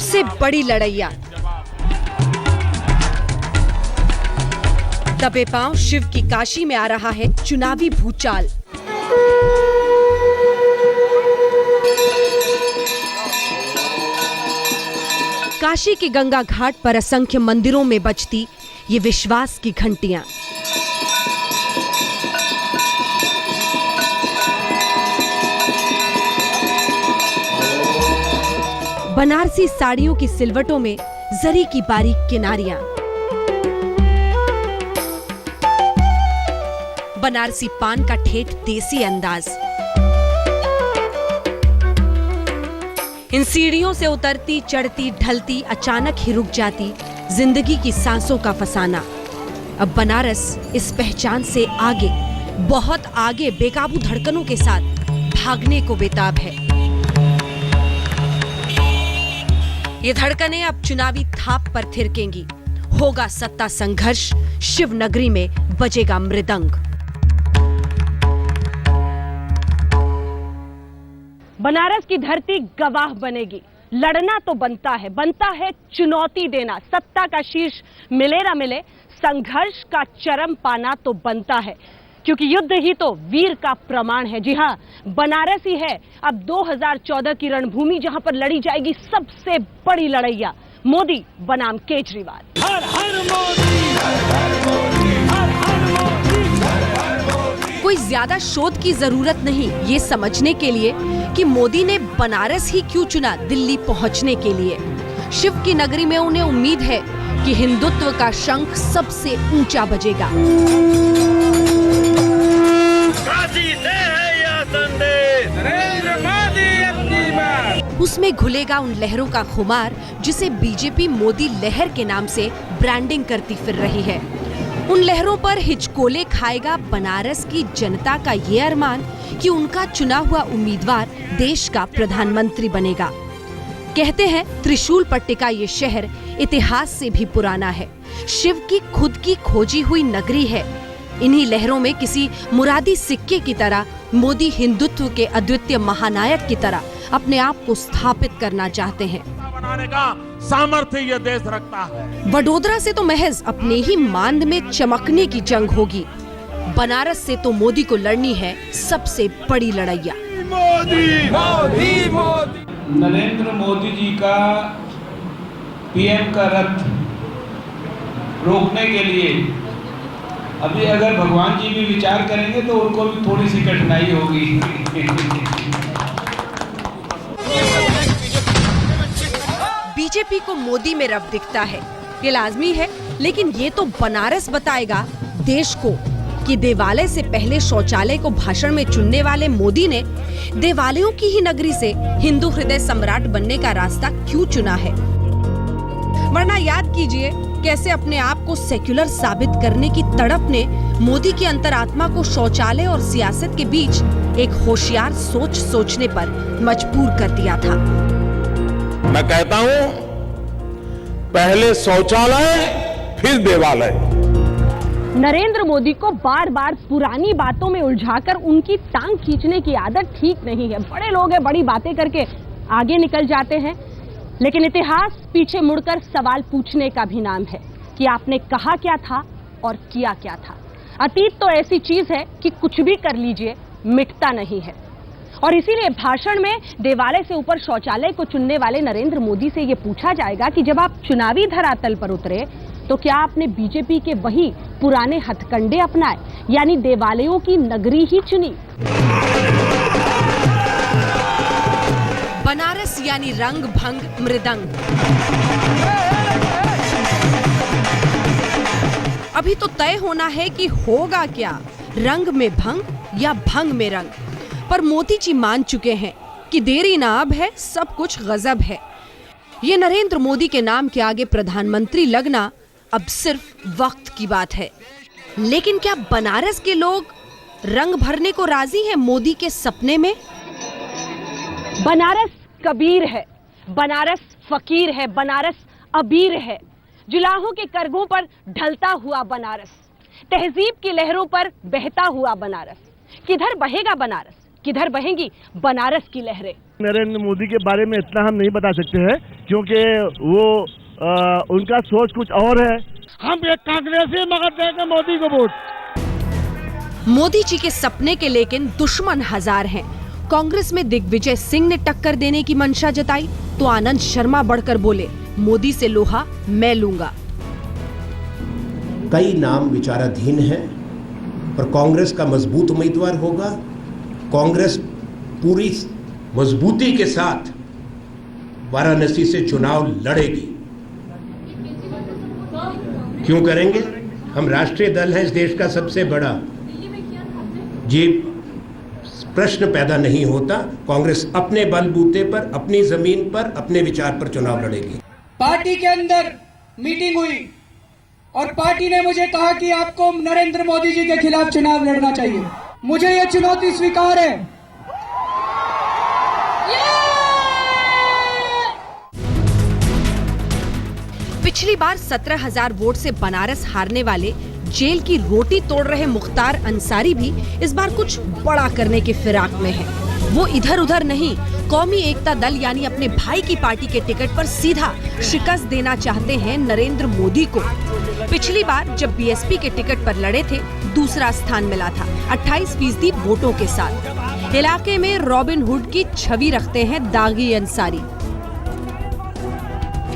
सबसे बड़ी लड़ैया। दबे पांव शिव की काशी में आ रहा है चुनावी भूचाल। काशी के गंगा घाट पर असंख्य मंदिरों में बजती ये विश्वास की घंटियां। बनारसी साड़ियों की सिलवटों में जरी की बारीक किनारियां, बनारसी पान का ठेठ देसी अंदाज। इन सीढ़ियों से उतरती चढ़ती ढलती अचानक ही रुक जाती जिंदगी की सांसों का फसाना। अब बनारस इस पहचान से आगे, बहुत आगे बेकाबू धड़कनों के साथ भागने को बेताब है। ये धड़कनें अब चुनावी थाप पर थिरकेंगी। होगा सत्ता संघर्ष, शिव नगरी में बजेगा मृदंग। बनारस की धरती गवाह बनेगी। लड़ना तो बनता है चुनौती देना। सत्ता का शीर्ष मिले ना मिले, संघर्ष का चरम पाना तो बनता है, क्योंकि युद्ध ही तो वीर का प्रमाण है। जी हाँ, बनारस ही है अब 2014 की रणभूमि, जहां पर लड़ी जाएगी सबसे बड़ी लड़ैया। मोदी बनाम केजरीवाल। हर हर मोदी, हर मोदी, हर मोदी, कोई ज्यादा शोध की जरूरत नहीं ये समझने के लिए कि मोदी ने बनारस ही क्यों चुना दिल्ली पहुंचने के लिए। शिव की नगरी में उन्हें उम्मीद है कि हिंदुत्व का शंख सबसे ऊंचा बजेगा। काशी से है यह संदेश, नरेंद्र मोदी अपनी बात। उसमें घुलेगा उन लहरों का खुमार जिसे बीजेपी मोदी लहर के नाम से ब्रांडिंग करती फिर रही है। उन लहरों पर हिचकोले खाएगा बनारस की जनता का ये अरमान कि उनका चुना हुआ उम्मीदवार देश का प्रधानमंत्री बनेगा। कहते हैं त्रिशूल पट्टी का ये शहर इतिहास से भी पुराना है। शिव की खुद की खोजी हुई नगरी है। इन्हीं लहरों में किसी मुरादी सिक्के की तरह मोदी हिंदुत्व के अद्वितीय महानायक की तरह अपने आप को स्थापित करना चाहते हैं। बनाने का सामर्थ्य ये देश रखता है। वडोदरा से तो महज अपने ही मांद में चमकने की जंग होगी। बनारस से तो मोदी को लड़नी है सबसे बड़ी लड़ैया। मोदी मोदी मोदी। नरेंद्र मोदी जी का पीएम का रथ रोकने के लिए अभी अगर भगवान जी भी विचार करेंगे तो उनको भी थोड़ी सी कठिनाई होगी। बीजेपी को मोदी में रब दिखता है, ये लाजमी है, लेकिन ये तो बनारस बताएगा देश को कि देवालय से पहले शौचालय को भाषण में चुनने वाले मोदी ने देवालयों की ही नगरी से हिंदू हृदय सम्राट बनने का रास्ता क्यों चुना है। वरना याद कीजिए कैसे अपने आप को सेक्युलर साबित करने की तड़प ने मोदी की अंतरात्मा को शौचालय और सियासत के बीच एक होशियार सोच सोचने पर मजबूर कर दिया था। मैं कहता हूं, पहले शौचालय फिर देवालय। नरेंद्र मोदी को बार बार पुरानी बातों में उलझाकर उनकी टांग खींचने की आदत ठीक नहीं है। बड़े लोग हैं, बड़ी बातें करके आगे निकल जाते हैं, लेकिन इतिहास पीछे मुड़कर सवाल पूछने का भी नाम है कि आपने कहा क्या था और किया क्या था। अतीत तो ऐसी चीज है कि कुछ भी कर लीजिए मिटता नहीं है। और इसीलिए भाषण में देवालय से ऊपर शौचालय को चुनने वाले नरेंद्र मोदी से ये पूछा जाएगा कि जब आप चुनावी धरातल पर उतरे तो क्या आपने बीजेपी के वही पुराने हथकंडे अपनाए, यानी देवालयों की नगरी ही चुनी। बनारस यानी रंग भंग मृदंग। अभी तो तय होना है कि होगा क्या, रंग में भंग या भंग में रंग। पर मोदी जी मान चुके हैं कि देरी ना अब है, सब कुछ गजब है। ये नरेंद्र मोदी के नाम के आगे प्रधानमंत्री लगना अब सिर्फ वक्त की बात है। लेकिन क्या बनारस के लोग रंग भरने को राजी हैं मोदी के सपने में? बनारस कबीर है, बनारस फकीर है, बनारस अबीर है। जुलाहों के करगों पर ढलता हुआ बनारस, तहजीब की लहरों पर बहता हुआ बनारस। किधर बहेगा बनारस, किधर बहेंगी बनारस की लहरें। नरेंद्र मोदी के बारे में इतना हम नहीं बता सकते हैं क्योंकि वो उनका सोच कुछ और है। हम एक कांग्रेसी मगर देंगे मोदी को वोट। मोदी जी के सपने के लेकिन दुश्मन हजार हैं। कांग्रेस में दिग्विजय सिंह ने टक्कर देने की मंशा जताई तो आनंद शर्मा बढ़कर बोले, मोदी से लोहा मैं लूंगा। कई नाम विचाराधीन हैं, पर कांग्रेस का मजबूत उम्मीदवार होगा। कांग्रेस पूरी मजबूती के साथ वाराणसी से चुनाव लड़ेगी। क्यों करेंगे? हम राष्ट्रीय दल है, इस देश का सबसे बड़ा। ये प्रश्न पैदा नहीं होता। कांग्रेस अपने बलबूते पर, अपनी जमीन पर, अपने विचार पर चुनाव लड़ेगी। पार्टी के अंदर मीटिंग हुई और पार्टी ने मुझे कहा कि आपको नरेंद्र मोदी जी के खिलाफ चुनाव लड़ना चाहिए। मुझे यह चुनौती स्वीकार है। पिछली बार 17,000 वोट से बनारस हारने वाले जेल की रोटी तोड़ रहे मुख्तार अंसारी भी इस बार कुछ बड़ा करने के फिराक में हैं। वो इधर उधर नहीं, कौमी एकता दल यानी अपने भाई की पार्टी के टिकट पर सीधा शिकस्त देना चाहते हैं नरेंद्र मोदी को। पिछली बार जब बीएसपी के टिकट पर लड़े थे, दूसरा स्थान मिला था 28% वोटों के साथ। इलाके में रॉबिन हुड की छवि रखते हैं दागी अंसारी।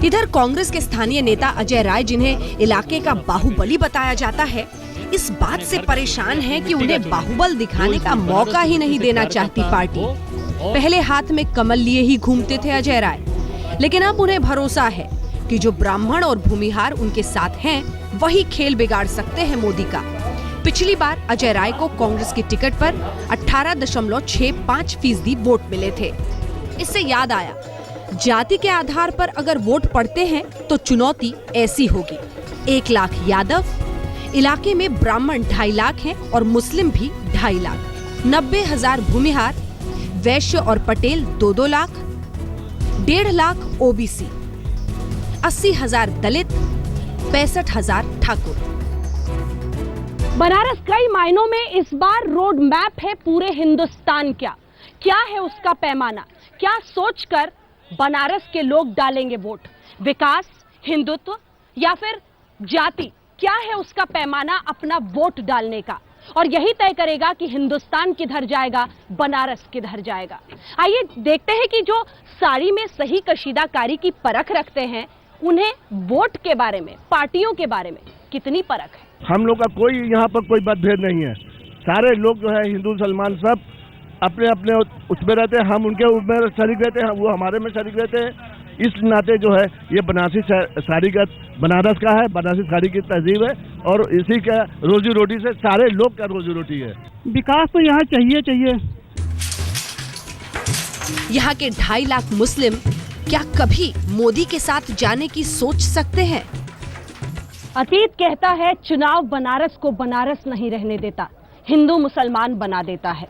इधर कांग्रेस के स्थानीय नेता अजय राय, जिन्हें इलाके का बाहुबली बताया जाता है, इस बात से परेशान हैं कि उन्हें बाहुबल दिखाने का मौका ही नहीं देना चाहती पार्टी। पहले हाथ में कमल लिए ही घूमते थे अजय राय, लेकिन अब उन्हें भरोसा है कि जो ब्राह्मण और भूमिहार उनके साथ हैं, वही खेल बिगाड़ सकते हैं मोदी का। पिछली बार अजय राय को कांग्रेस की टिकट पर 18.65% वोट मिले थे। इससे याद आया, जाति के आधार पर अगर वोट पड़ते हैं तो चुनौती ऐसी होगी। 1 लाख यादव, इलाके में ब्राह्मण 2.5 लाख हैं और मुस्लिम भी 2.5 लाख, 90,000 भूमिहार, वैश्य और पटेल 2-2 लाख, 1.5 लाख ओबीसी, 80,000 दलित, 65,000 ठाकुर। बनारस कई मायनों में इस बार रोड मैप है पूरे हिंदुस्तान का। क्या है उसका पैमाना? क्या सोचकर बनारस के लोग डालेंगे वोट? विकास, हिंदुत्व या फिर जाति? क्या है उसका पैमाना अपना वोट डालने का? और यही तय करेगा कि हिंदुस्तान किधर जाएगा, बनारस किधर जाएगा। आइए देखते हैं कि जो साड़ी में सही कशीदाकारी की परख रखते हैं, उन्हें वोट के बारे में, पार्टियों के बारे में कितनी परख है। हम लोग का कोई यहाँ पर कोई मतभेद नहीं है। सारे लोग जो है, हिंदू मुसलमान सब अपने अपने उसमें रहते हैं। हम उनके उसमें शरीक रहते हैं, वो हमारे में शरीक रहते हैं। इस नाते जो है ये बनारसी साड़ी का, बनारस का है, बनारसी साड़ी की तहजीब है और इसी का रोजी रोटी से सारे लोग का रोजी रोटी है। विकास तो यहाँ चाहिए। यहाँ के 2.5 लाख मुस्लिम क्या कभी मोदी के साथ जाने की सोच सकते हैं? अतीत कहता है चुनाव बनारस को बनारस नहीं रहने देता, हिंदू मुसलमान बना देता है।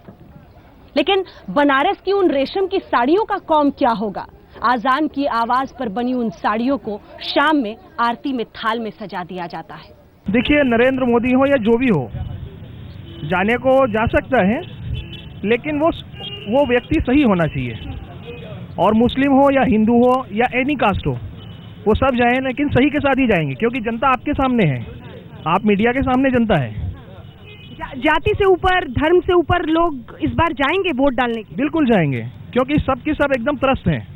लेकिन बनारस की उन रेशम की साड़ियों का कौम क्या होगा? आजान की आवाज पर बनी उन साड़ियों को शाम में आरती में थाल में सजा दिया जाता है। देखिए, नरेंद्र मोदी हो या जो भी हो, जाने को जा सकता है, लेकिन वो व्यक्ति सही होना चाहिए। और मुस्लिम हो या हिंदू हो या एनी कास्ट हो, वो सब जाएं, लेकिन सही के साथ ही जाएंगे, क्योंकि जनता आपके सामने है, आप मीडिया के सामने जनता है। जाति से ऊपर, धर्म से ऊपर लोग इस बार जाएंगे वोट डालने के? बिल्कुल जाएंगे, क्योंकि सबके सब एकदम त्रस्त हैं।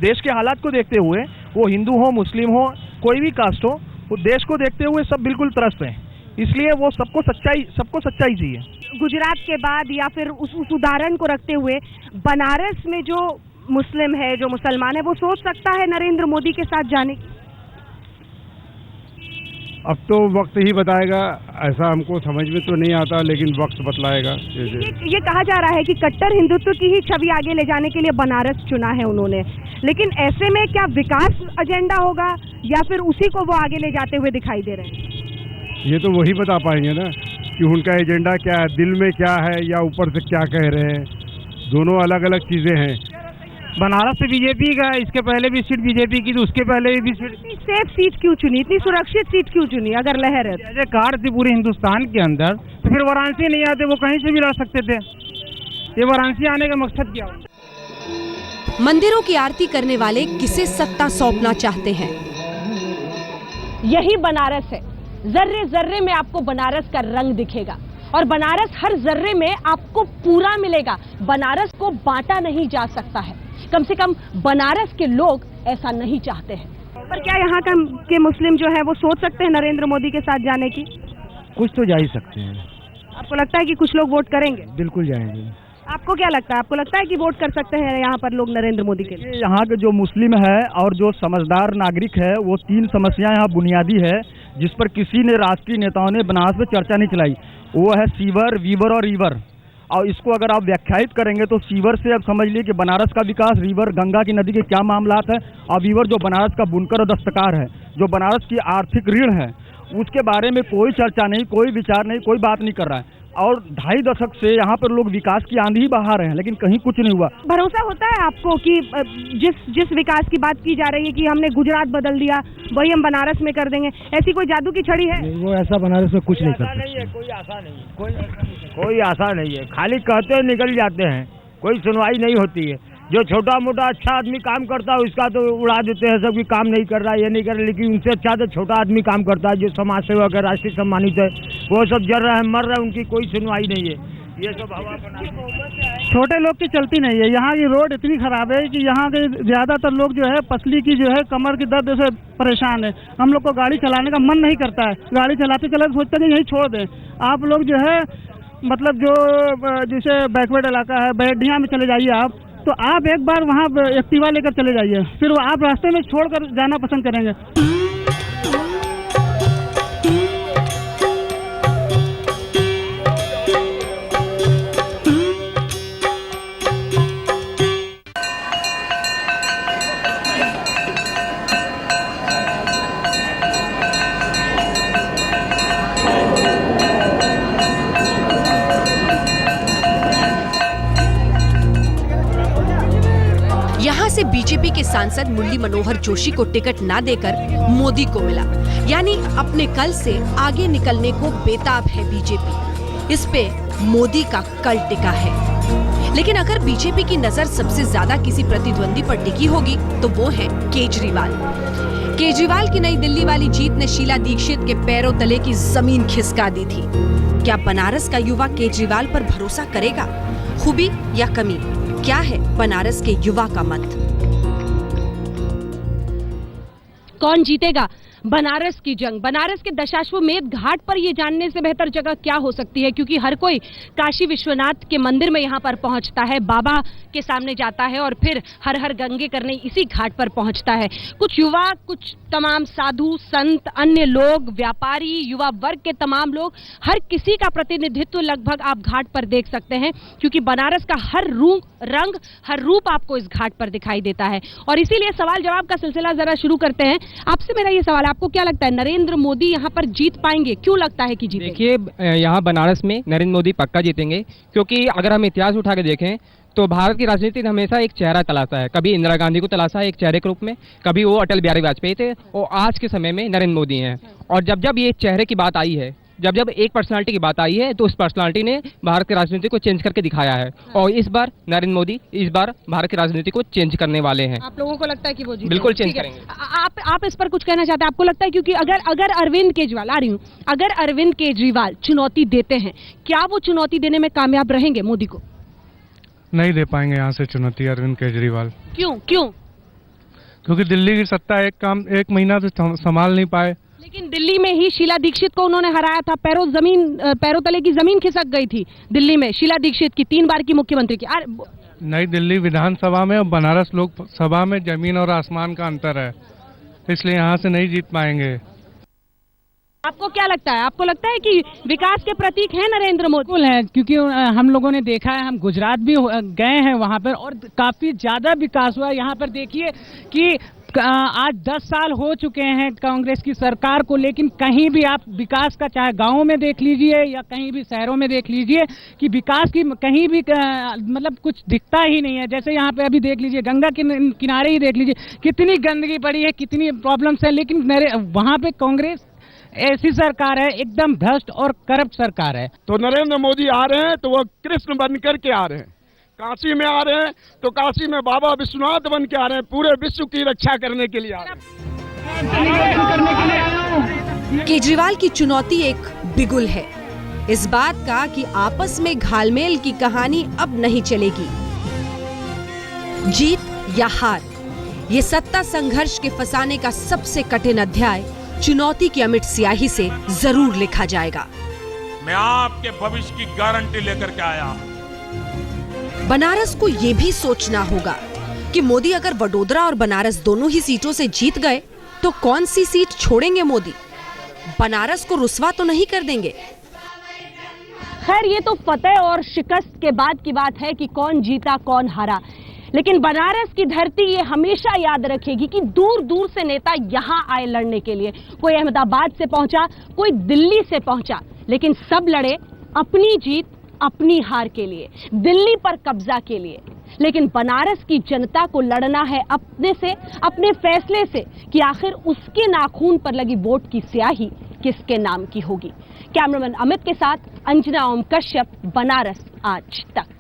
देश के हालात को देखते हुए, वो हिंदू हो, मुस्लिम हो, कोई भी कास्ट हो, वो देश को देखते हुए सब बिल्कुल त्रस्त हैं। इसलिए वो सबको सच्चाई चाहिए। गुजरात के बाद या फिर उस उदाहरण को रखते हुए बनारस में जो मुस्लिम है, जो मुसलमान है, वो सोच सकता है नरेंद्र मोदी के साथ जाने की? अब तो वक्त ही बताएगा, ऐसा हमको समझ में तो नहीं आता, लेकिन वक्त बतलाएगा। ये कहा जा रहा है कि कट्टर हिंदुत्व की ही छवि आगे ले जाने के लिए बनारस चुना है उन्होंने, लेकिन ऐसे में क्या विकास एजेंडा होगा या फिर उसी को वो आगे ले जाते हुए दिखाई दे रहे हैं? ये तो वही बता पाएंगे ना कि उनका एजेंडा क्या है, दिल में क्या है या ऊपर से क्या कह रहे हैं। दोनों अलग अलग चीजें हैं। बनारस से बीजेपी का, इसके पहले भी सीट बीजेपी की, तो उसके पहले भी सीट। सेफ सीट क्यों चुनी, इतनी सुरक्षित सीट क्यों चुनी? अगर लहर है जैसे कार थी पूरे हिंदुस्तान के अंदर, तो फिर वाराणसी नहीं आते, वो कहीं से भी लड़ सकते थे। ये वाराणसी आने का मकसद क्या हो? मंदिरों की आरती करने वाले किसे सत्ता सौंपना चाहते हैं? यही बनारस है। जर्रे जर्रे में आपको बनारस का रंग दिखेगा और बनारस हर जर्रे में आपको पूरा मिलेगा। बनारस को बांटा नहीं जा सकता है, कम से कम बनारस के लोग ऐसा नहीं चाहते हैं। पर क्या यहाँ के मुस्लिम जो है वो सोच सकते हैं नरेंद्र मोदी के साथ जाने की? कुछ तो जा ही सकते हैं। आपको लगता है कि कुछ लोग वोट करेंगे? बिल्कुल जाएंगे। आपको क्या लगता है? आपको लगता है कि वोट कर सकते हैं यहाँ पर लोग नरेंद्र मोदी के लिए? यहाँ के जो मुस्लिम है और जो समझदार नागरिक है, वो 3 समस्याएं यहाँ बुनियादी है जिस पर किसी ने राष्ट्रीय नेताओं ने बनारस में चर्चा नहीं चलाई। वो है सीवर, वीवर और रिवर। और इसको अगर आप व्याख्यायित करेंगे तो सीवर से अब समझ लीजिए कि बनारस का विकास, रिवर गंगा की नदी के क्या मामलात है, और वीवर जो बनारस का बुनकर और दस्तकार है, जो बनारस की आर्थिक ऋण है, उसके बारे में कोई चर्चा नहीं, कोई विचार नहीं, कोई बात नहीं कर रहा है। और 2.5 दशक से यहाँ पर लोग विकास की आंधी बहा रहे हैं, लेकिन कहीं कुछ नहीं हुआ। भरोसा होता है आपको कि जिस विकास की बात की जा रही है कि हमने गुजरात बदल दिया, वही हम बनारस में कर देंगे, ऐसी कोई जादू की छड़ी है? वो ऐसा बनारस में कुछ नहीं कर सकते। कोई आशा नहीं, कोई आशा नहीं है। खाली कहते निकल जाते हैं, कोई सुनवाई नहीं होती है। जो छोटा मोटा अच्छा आदमी काम करता है उसका तो उड़ा देते हैं सब कि काम नहीं कर रहा है, ये नहीं कर रहा, लेकिन उनसे अच्छा तो छोटा आदमी काम करता है जो समाज सेवक है, राष्ट्रीय सम्मानित है, वो सब जल रहे हैं, मर रहे हैं, उनकी कोई सुनवाई नहीं है। ये सब हवा बना, छोटे लोग की चलती नहीं है। यहाँ की रोड इतनी खराब है कि यहाँ के ज्यादातर लोग जो है पसली की जो है कमर की दर्द से परेशान है। हम लोग को गाड़ी चलाने का मन नहीं करता है, गाड़ी चलाते चलाते सोचते हैं यहीं छोड़ दें। आप लोग जो है मतलब जो जैसे बैकवर्ड इलाका है, बैडिया में चले जाइए आप, तो आप एक बार वहाँ एक्टिवा लेकर चले जाइए, फिर आप रास्ते में छोड़कर जाना पसंद करेंगे। यहाँ से बीजेपी के सांसद मुरली मनोहर जोशी को टिकट ना देकर मोदी को मिला, यानी अपने कल से आगे निकलने को बेताब है बीजेपी। इस पे मोदी का कल टिका है। लेकिन अगर बीजेपी की नजर सबसे ज्यादा किसी प्रतिद्वंदी पर टिकी होगी तो वो है केजरीवाल। केजरीवाल की नई दिल्ली वाली जीत ने शीला दीक्षित के पैरों तले की जमीन खिसका दी थी। क्या बनारस का युवा केजरीवाल पर भरोसा करेगा? खूबी या कमी, क्या है बनारस के युवा का मत? कौन जीतेगा बनारस की जंग? बनारस के दशाश्वमेध घाट पर ये जानने से बेहतर जगह क्या हो सकती है, क्योंकि हर कोई काशी विश्वनाथ के मंदिर में यहाँ पर पहुँचता है, बाबा के सामने जाता है और फिर हर हर गंगे करने इसी घाट पर पहुँचता है। कुछ युवा, कुछ तमाम साधु संत, अन्य लोग, व्यापारी, युवा वर्ग के तमाम लोग, हर किसी का प्रतिनिधित्व लगभग आप घाट पर देख सकते हैं, क्योंकि बनारस का हर रंग, हर रूप आपको इस घाट पर दिखाई देता है। और इसीलिए सवाल जवाब का सिलसिला जरा शुरू करते हैं। आपसे मेरा ये सवाल, आपको क्या लगता है नरेंद्र मोदी यहाँ पर जीत पाएंगे? क्यों लगता है कि जीतेंगे? देखिए, यहाँ बनारस में नरेंद्र मोदी पक्का जीतेंगे, क्योंकि अगर हम इतिहास उठा के देखें तो भारत की राजनीति ने हमेशा एक चेहरा तलाशा है। कभी इंदिरा गांधी को तलाशा है एक चेहरे के रूप में, कभी वो अटल बिहारी वाजपेयी थे, और आज के समय में नरेंद्र मोदी हैं। और जब जब ये चेहरे की बात आई है, जब जब एक पर्सनालिटी की बात आई है, तो उस पर्सनालिटी ने भारत की राजनीति को चेंज करके दिखाया है। और इस बार नरेंद्र मोदी इस बार भारत की राजनीति को चेंज करने वाले हैं। आप लोगों को लगता है कि वो जीतेंगे? बिल्कुल चेंज करेंगे। आप इस पर कुछ कहना चाहते हैं? आपको लगता है, क्योंकि अगर अरविंद केजरीवाल, आ रही हूँ, अगर अरविंद केजरीवाल चुनौती देते हैं, क्या वो चुनौती देने में कामयाब रहेंगे मोदी को? नहीं दे पाएंगे यहाँ से चुनौती अरविंद केजरीवाल। क्यों? क्योंकि दिल्ली की सत्ता एक महीना से संभाल नहीं पाए। लेकिन दिल्ली में ही शीला दीक्षित को उन्होंने हराया था, पैरों तले की जमीन खिसक गई थी दिल्ली में शीला दीक्षित की, 3 बार की मुख्यमंत्री की। नई दिल्ली विधानसभा में और बनारस लोकसभा में जमीन और आसमान का अंतर है, इसलिए यहाँ से नहीं जीत पाएंगे। आपको क्या लगता है? आपको लगता है कि विकास के प्रतीक हैं नरेंद्र मोदी? बिल्कुल है, क्योंकि हम लोगों ने देखा है, हम गुजरात भी गए हैं वहाँ पर और काफी ज्यादा विकास हुआ। यहाँ पर देखिए कि आज 10 साल हो चुके हैं कांग्रेस की सरकार को, लेकिन कहीं भी आप विकास का, चाहे गाँव में देख लीजिए या कहीं भी शहरों में देख लीजिए, कि विकास की कहीं भी मतलब कुछ दिखता ही नहीं है। जैसे यहाँ पे अभी देख लीजिए, गंगा के किनारे ही देख लीजिए, कितनी गंदगी पड़ी है, कितनी प्रॉब्लम्स है, लेकिन वहाँ पे कांग्रेस ऐसी सरकार है, एकदम भ्रष्ट और करप्ट सरकार है। तो नरेंद्र मोदी आ रहे हैं तो वो कृष्ण बन करके आ रहे हैं। काशी में आ रहे हैं तो काशी में बाबा विश्वनाथ बन के आ रहे हैं, पूरे विश्व की रक्षा करने के लिए आ रहे हैं। केजरीवाल की चुनौती एक बिगुल है, इस बात का कि आपस में घालमेल की कहानी अब नहीं चलेगी। जीत या हार, ये सत्ता संघर्ष के फंसाने का सबसे कठिन अध्याय चुनौती की अमिट स्याही से जरूर लिखा जाएगा। मैं आपके भविष्य की गारंटी लेकर के आया। बनारस को ये भी सोचना होगा कि मोदी अगर वडोदरा और बनारस दोनों ही सीटों से जीत गए तो कौन सी सीट छोड़ेंगे मोदी? बनारस को रुस्वा तो नहीं कर देंगे? खैर, ये तो फतेह और शिकस्त के बाद की बात है कि कौन जीता कौन हारा, लेकिन बनारस की धरती ये हमेशा याद रखेगी कि दूर दूर से नेता यहाँ आए लड़ने के लिए। कोई अहमदाबाद से पहुंचा, कोई दिल्ली से पहुंचा, लेकिन सब लड़े अपनी जीत अपनी हार के लिए, दिल्ली पर कब्जा के लिए। लेकिन बनारस की जनता को लड़ना है अपने से, अपने फैसले से कि आखिर उसके नाखून पर लगी वोट की स्याही किसके नाम की होगी। कैमरामैन अमित के साथ अंजना ओम कश्यप, बनारस आज तक।